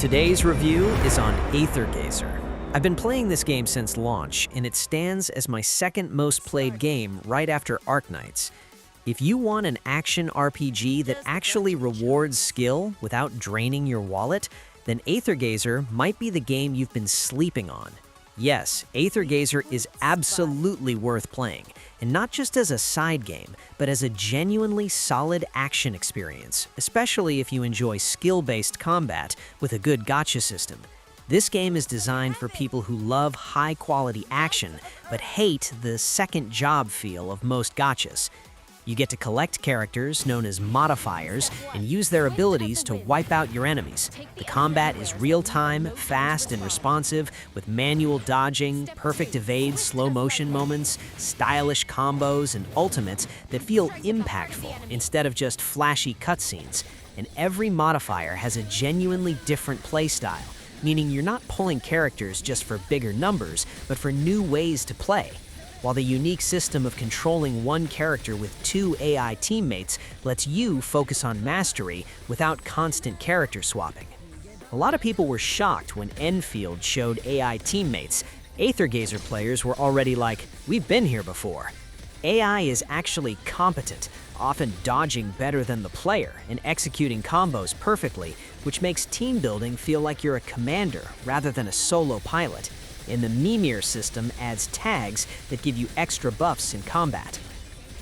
Today's review is on Aether. I've been playing this game since launch, and it stands as my second most played game right after Arknights. If you want an action RPG that actually rewards skill without draining your wallet, then Aether might be the game you've been sleeping on. Yes, Aether is absolutely worth playing, and not just as a side game, but as a genuinely solid action experience, especially if you enjoy skill-based combat with a good gacha system. This game is designed for people who love high-quality action, but hate the second job feel of most gachas. You get to collect characters known as modifiers and use their abilities to wipe out your enemies. The combat is real-time, fast, and responsive, with manual dodging, perfect evade slow-motion moments, stylish combos, and ultimates that feel impactful instead of just flashy cutscenes. And every modifier has a genuinely different playstyle, meaning you're not pulling characters just for bigger numbers, but for new ways to play. While the unique system of controlling one character with two AI teammates lets you focus on mastery without constant character swapping. A lot of people were shocked when Enfield showed AI teammates. Aether players were already like, "We've been here before." AI is actually competent, often dodging better than the player and executing combos perfectly, which makes team building feel like you're a commander rather than a solo pilot. And the Mimir system adds tags that give you extra buffs in combat.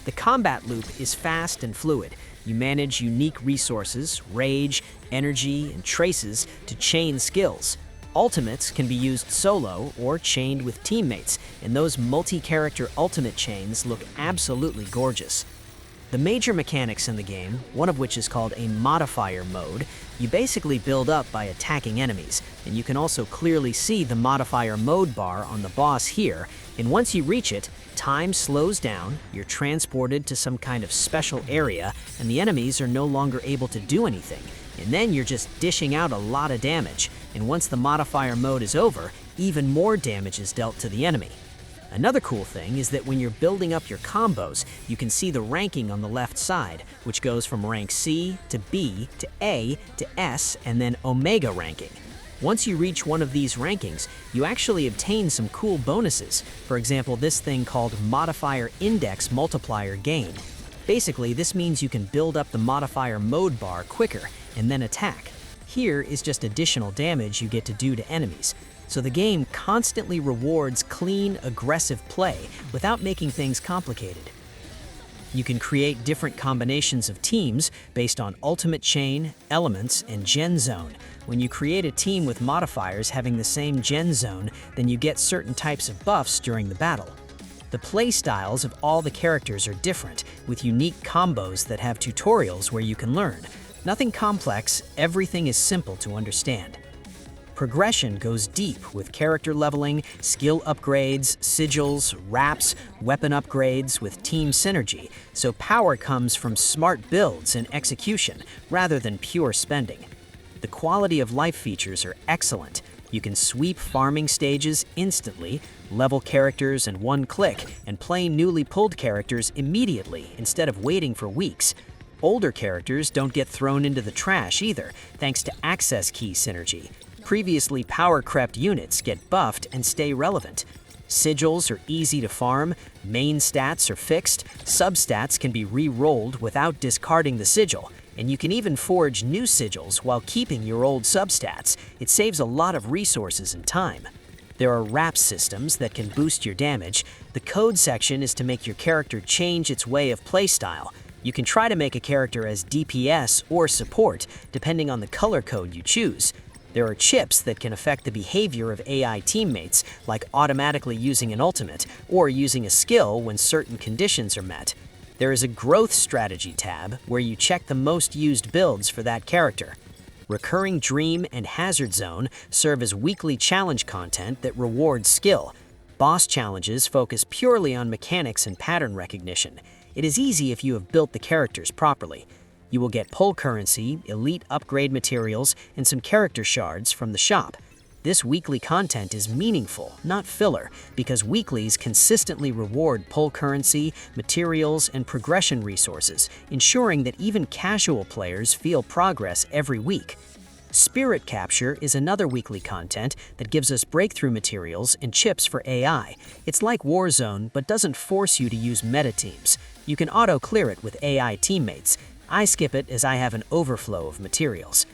The combat loop is fast and fluid. You manage unique resources, rage, energy, and traces to chain skills. Ultimates can be used solo or chained with teammates, and those multi-character ultimate chains look absolutely gorgeous. The major mechanics in the game, one of which is called a modifier mode, you basically build up by attacking enemies, and you can also clearly see the modifier mode bar on the boss here, and once you reach it, time slows down, you're transported to some kind of special area, and the enemies are no longer able to do anything, and then you're just dishing out a lot of damage, and once the modifier mode is over, even more damage is dealt to the enemy. Another cool thing is that when you're building up your combos, you can see the ranking on the left side, which goes from rank C to B to A to S and then Omega ranking. Once you reach one of these rankings, you actually obtain some cool bonuses. For example, this thing called Modifier Index Multiplier Gain. Basically, this means you can build up the modifier mode bar quicker and then attack. Here is just additional damage you get to do to enemies. So the game constantly rewards clean, aggressive play without making things complicated. You can create different combinations of teams based on ultimate chain, elements, and gen zone. When you create a team with modifiers having the same gen zone, then you get certain types of buffs during the battle. The play styles of all the characters are different, with unique combos that have tutorials where you can learn. Nothing complex, everything is simple to understand. Progression goes deep with character leveling, skill upgrades, sigils, wraps, weapon upgrades with team synergy, so power comes from smart builds and execution rather than pure spending. The quality of life features are excellent. You can sweep farming stages instantly, level characters in one click, and play newly pulled characters immediately instead of waiting for weeks. Older characters don't get thrown into the trash either, thanks to access key synergy. Previously power-crept units get buffed and stay relevant. Sigils are easy to farm, main stats are fixed, substats can be re-rolled without discarding the sigil, and you can even forge new sigils while keeping your old substats. It saves a lot of resources and time. There are wrap systems that can boost your damage. The code section is to make your character change its way of playstyle. You can try to make a character as DPS or support, depending on the color code you choose. There are chips that can affect the behavior of AI teammates, like automatically using an ultimate or using a skill when certain conditions are met. There is a growth strategy tab where you check the most used builds for that character. Recurring Dream and Hazard Zone serve as weekly challenge content that rewards skill. Boss challenges focus purely on mechanics and pattern recognition. It is easy if you have built the characters properly. You will get pull currency, elite upgrade materials, and some character shards from the shop. This weekly content is meaningful, not filler, because weeklies consistently reward pull currency, materials, and progression resources, ensuring that even casual players feel progress every week. Spirit Capture is another weekly content that gives us breakthrough materials and chips for AI. It's like Warzone, but doesn't force you to use meta teams. You can auto-clear it with AI teammates. I skip it as I have an overflow of materials.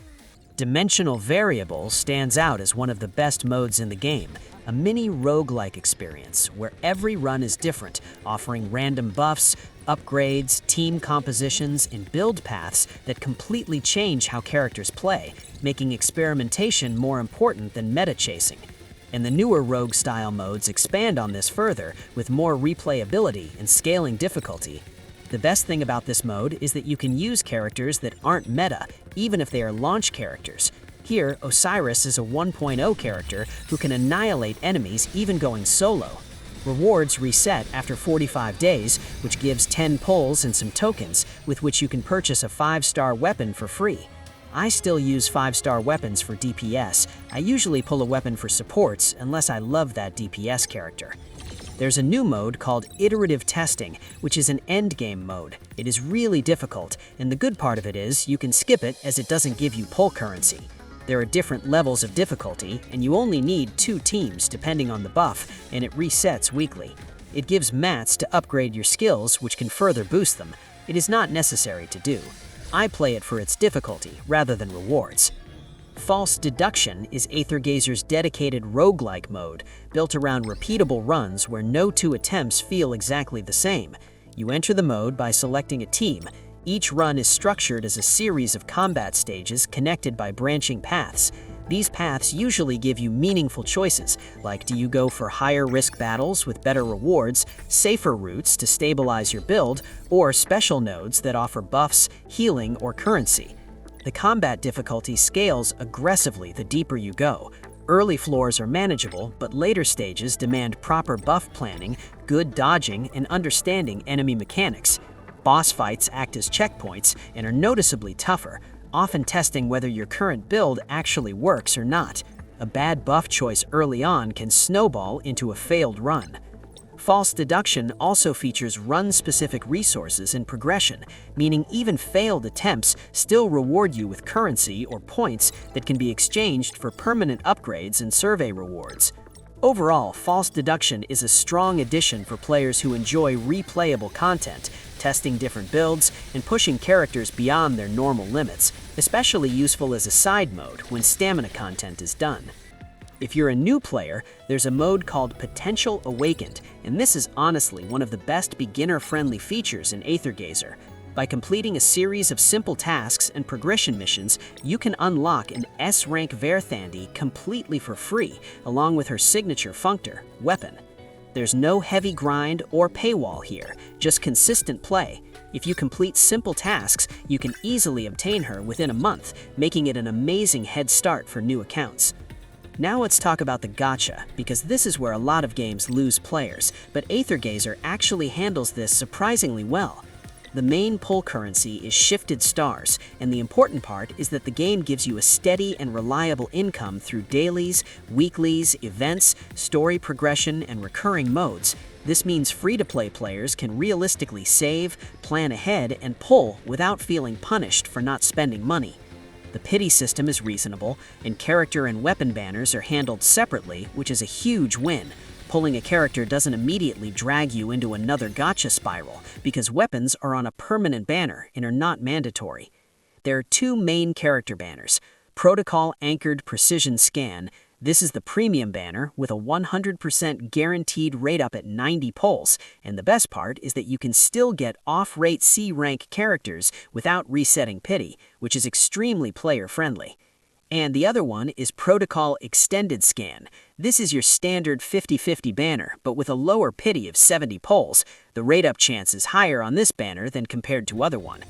Dimensional Variable stands out as one of the best modes in the game, a mini roguelike experience where every run is different, offering random buffs, upgrades, team compositions, and build paths that completely change how characters play, making experimentation more important than meta chasing. And the newer rogue-style modes expand on this further with more replayability and scaling difficulty. The best thing about this mode is that you can use characters that aren't meta, even if they are launch characters. Here, Osiris is a 1.0 character who can annihilate enemies even going solo. Rewards reset after 45 days, which gives 10 pulls and some tokens, with which you can purchase a 5-star weapon for free. I still use 5-star weapons for DPS. I usually pull a weapon for supports unless I love that DPS character. There's a new mode called Iterative Testing, which is an endgame mode. It is really difficult, and the good part of it is you can skip it as it doesn't give you pull currency. There are different levels of difficulty, and you only need 2 teams depending on the buff, and it resets weekly. It gives mats to upgrade your skills, which can further boost them. It is not necessary to do. I play it for its difficulty rather than rewards. False Deduction is Aethergazer's dedicated roguelike mode, built around repeatable runs where no 2 attempts feel exactly the same. You enter the mode by selecting a team. Each run is structured as a series of combat stages connected by branching paths. These paths usually give you meaningful choices, like do you go for higher risk battles with better rewards, safer routes to stabilize your build, or special nodes that offer buffs, healing, or currency. The combat difficulty scales aggressively the deeper you go. Early floors are manageable, but later stages demand proper buff planning, good dodging, and understanding enemy mechanics. Boss fights act as checkpoints and are noticeably tougher, often testing whether your current build actually works or not. A bad buff choice early on can snowball into a failed run. False Deduction also features run-specific resources and progression, meaning even failed attempts still reward you with currency or points that can be exchanged for permanent upgrades and survey rewards. Overall, False Deduction is a strong addition for players who enjoy replayable content, testing different builds, and pushing characters beyond their normal limits, especially useful as a side mode when stamina content is done. If you're a new player, there's a mode called Potential Awakened, and this is honestly one of the best beginner-friendly features in Aethergazer. By completing a series of simple tasks and progression missions, you can unlock an S-rank Verthandi completely for free, along with her signature functor, weapon. There's no heavy grind or paywall here, just consistent play. If you complete simple tasks, you can easily obtain her within a month, making it an amazing head start for new accounts. Now let's talk about the gacha, because this is where a lot of games lose players, but Aethergazer actually handles this surprisingly well. The main pull currency is shifted stars, and the important part is that the game gives you a steady and reliable income through dailies, weeklies, events, story progression, and recurring modes. This means free-to-play players can realistically save, plan ahead, and pull without feeling punished for not spending money. The pity system is reasonable, and character and weapon banners are handled separately, which is a huge win. Pulling a character doesn't immediately drag you into another gacha spiral, because weapons are on a permanent banner and are not mandatory. There are 2 main character banners: Protocol Anchored Precision Scan. This is the premium banner with a 100% guaranteed rate up at 90 pulls, and the best part is that you can still get off-rate C-rank characters without resetting pity, which is extremely player-friendly. And the other one is Protocol Extended Scan. This is your standard 50-50 banner, but with a lower pity of 70 pulls. The rate-up chance is higher on this banner than compared to other one.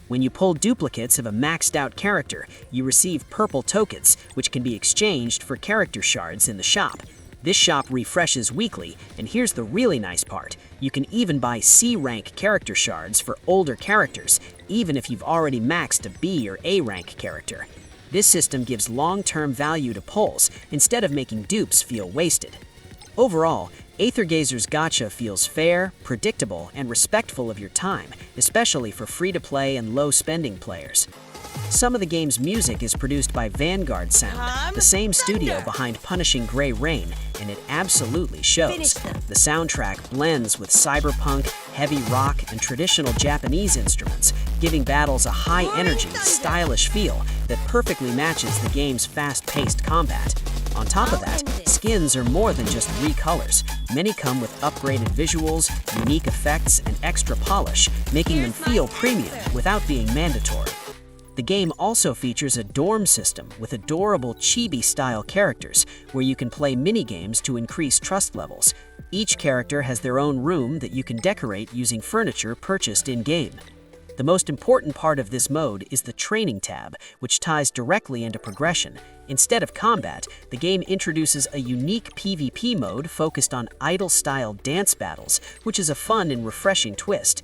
When you pull duplicates of a maxed-out character, you receive purple tokens, which can be exchanged for character shards in the shop. This shop refreshes weekly, and here's the really nice part. You can even buy C-rank character shards for older characters, even if you've already maxed a B or A-rank character. This system gives long-term value to pulls, instead of making dupes feel wasted. Overall, Aethergazer's gacha feels fair, predictable, and respectful of your time, especially for free-to-play and low-spending players. Some of the game's music is produced by Vanguard Sound, the same studio behind Punishing Gray Rain, and it absolutely shows. The soundtrack blends with cyberpunk, heavy rock, and traditional Japanese instruments, giving battles a high-energy, stylish feel that perfectly matches the game's fast-paced combat. On top of that, skins are more than just recolors. Many come with upgraded visuals, unique effects, and extra polish, making them feel premium without being mandatory. The game also features a dorm system with adorable chibi-style characters, where you can play minigames to increase trust levels. Each character has their own room that you can decorate using furniture purchased in-game. The most important part of this mode is the Training tab, which ties directly into progression. Instead of combat, the game introduces a unique PvP mode focused on idol-style dance battles, which is a fun and refreshing twist.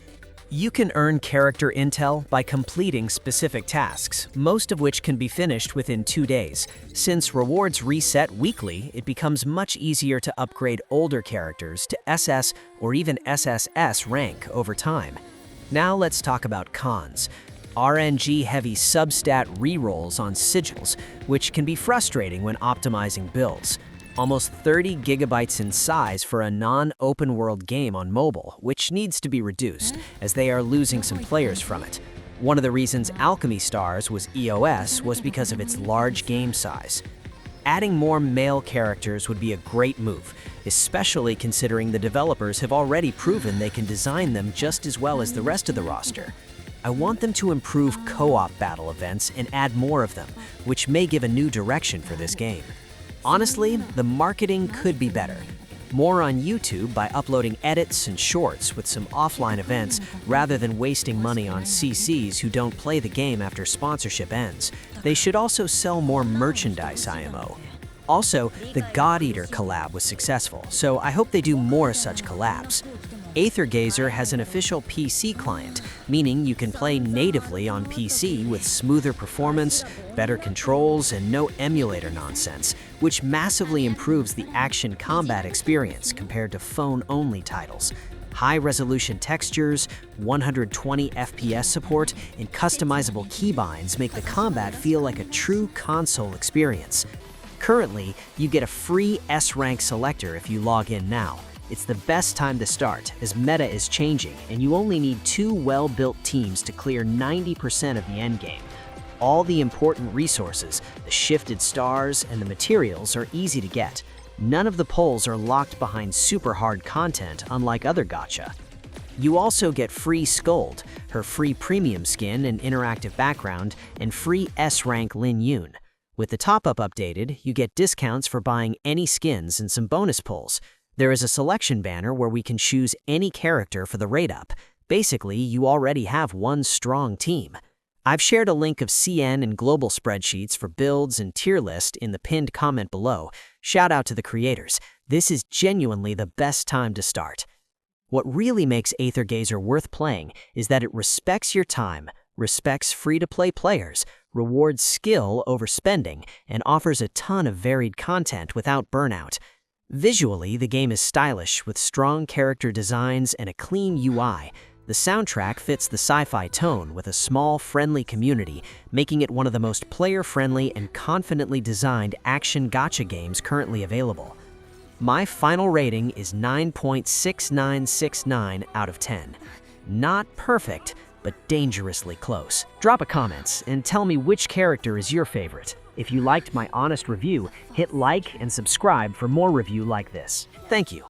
You can earn character intel by completing specific tasks, most of which can be finished within 2 days. Since rewards reset weekly, it becomes much easier to upgrade older characters to SS or even SSS rank over time. Now let's talk about cons. RNG-heavy substat rerolls on sigils, which can be frustrating when optimizing builds. Almost 30 gigabytes in size for a non-open world game on mobile, which needs to be reduced, as they are losing some players from it. One of the reasons Alchemy Stars was EOS was because of its large game size. Adding more male characters would be a great move, especially considering the developers have already proven they can design them just as well as the rest of the roster. I want them to improve co-op battle events and add more of them, which may give a new direction for this game. Honestly, the marketing could be better. More on YouTube by uploading edits and shorts with some offline events rather than wasting money on CCs who don't play the game after sponsorship ends. They should also sell more merchandise IMO. Also, the God Eater collab was successful, so I hope they do more such collabs. Aether has an official PC client, meaning you can play natively on PC with smoother performance, better controls, and no emulator nonsense, which massively improves the action combat experience compared to phone-only titles. High-resolution textures, 120 FPS support, and customizable keybinds make the combat feel like a true console experience. Currently, you get a free S-rank selector if you log in now. It's the best time to start, as meta is changing, and you only need 2 well-built teams to clear 90% of the endgame. All the important resources, the shifted stars, and the materials are easy to get. None of the polls are locked behind super hard content, unlike other gacha. You also get free Scold, her free premium skin and interactive background, and free S-rank Lin Yun. With the top-up updated, you get discounts for buying any skins and some bonus pulls. There is a selection banner where we can choose any character for the rate up. Basically, you already have one strong team. I've shared a link of CN and global spreadsheets for builds and tier list in the pinned comment below. Shout out to the creators. This is genuinely the best time to start. What really makes Aether worth playing is that it respects your time, respects free-to-play players, rewards skill over spending, and offers a ton of varied content without burnout. Visually, the game is stylish with strong character designs and a clean UI. The soundtrack fits the sci-fi tone with a small, friendly community, making it one of the most player-friendly and confidently designed action gacha games currently available. My final rating is 9.6969 out of 10. Not perfect, but dangerously close. Drop a comment and tell me which character is your favorite. If you liked my honest review, hit like and subscribe for more review like this. Thank you.